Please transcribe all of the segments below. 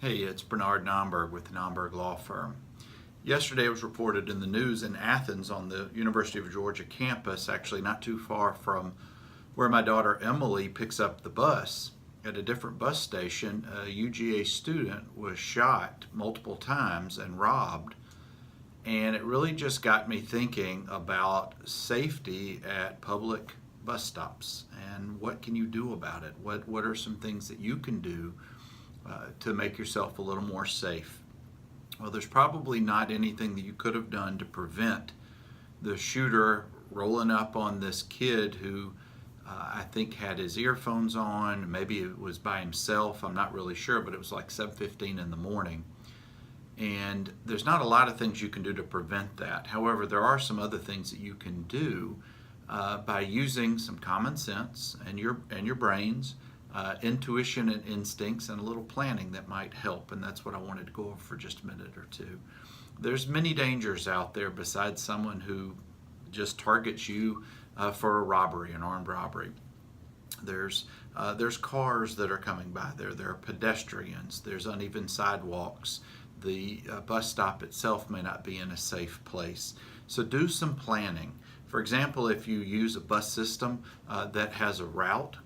Hey, it's Bernard Nomberg with the Nomberg Law Firm. Yesterday it was reported in the news in Athens on the University of Georgia campus, actually not too far from where my daughter Emily picks up the bus. At a different bus station, a UGA student was shot multiple times and robbed. And it really just got me thinking about safety at public bus stops and what can you do about it? What are some things that you can do to make yourself a little more safe? Well, there's probably not anything that you could have done to prevent the shooter rolling up on this kid who I think had his earphones on. Maybe it was by himself. I'm not really sure, but it was like 7:15 in the morning. And there's not a lot of things you can do to prevent that. However, there are some other things that you can do by using some common sense and your brains, intuition and instincts, and a little planning that might help. And that's what I wanted to go over for just a minute or two. There's many dangers out there besides someone who just targets you for a robbery, an armed robbery. There's cars that are coming by there. There are pedestrians. There's uneven sidewalks. The bus stop itself may not be in a safe place. So do some planning. For example, if you use a bus system that has a route,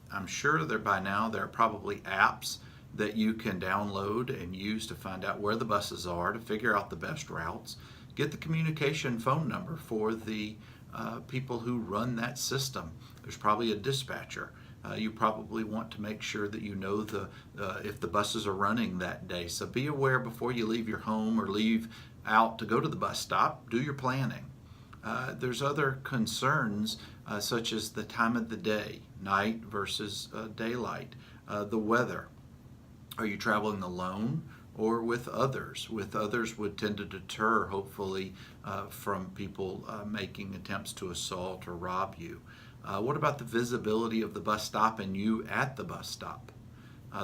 I'm sure that by now there are probably apps that you can download and use to find out where the buses are, to figure out the best routes. Get the communication phone number for the people who run that system. There's probably a dispatcher. You probably want to make sure that you know if the buses are running that day. So be aware before you leave your home or leave out to go to the bus stop. Do your planning. There's other concerns such as the time of the day, night versus daylight, the weather. Are you traveling alone or with others? With others would tend to deter, hopefully, from people making attempts to assault or rob you. What about the visibility of the bus stop and you at the bus stop?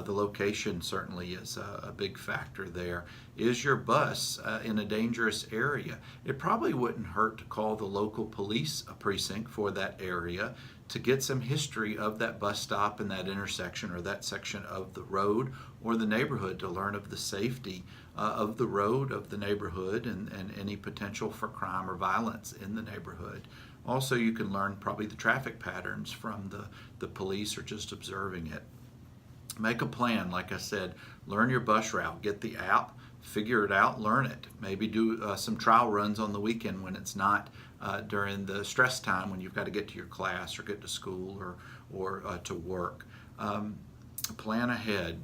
The location certainly is a big factor there. Is your bus in a dangerous area? It probably wouldn't hurt to call the local police precinct for that area to get some history of that bus stop and that intersection or that section of the road or the neighborhood, to learn of the safety of the road, of the neighborhood, and any potential for crime or violence in the neighborhood. Also, you can learn probably the traffic patterns from the police or just observing it. Make a plan, like I said. Learn your bus route. Get the app, figure it out, learn it. Maybe do some trial runs on the weekend when it's not during the stress time when you've got to get to your class or get to school or to work. Plan ahead.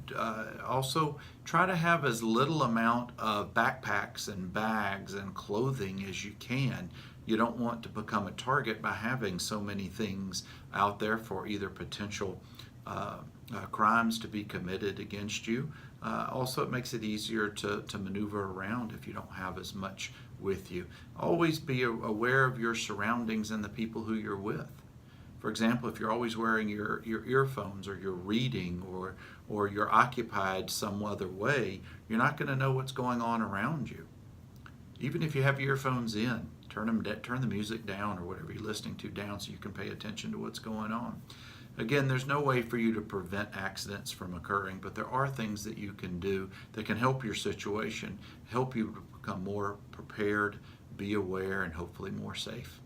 Also, try to have as little amount of backpacks and bags and clothing as you can. You don't want to become a target by having so many things out there for either potential crimes to be committed against you. Also, it makes it easier to maneuver around if you don't have as much with you. Always be aware of your surroundings and the people who you're with. For example, if you're always wearing your earphones, or you're reading, or you're occupied some other way, you're not going to know what's going on around you. Even if you have your earphones in, turn the music down, or whatever you're listening to down, so you can pay attention to what's going on. Again, there's no way for you to prevent accidents from occurring, but there are things that you can do that can help your situation, help you become more prepared, be aware, and hopefully more safe.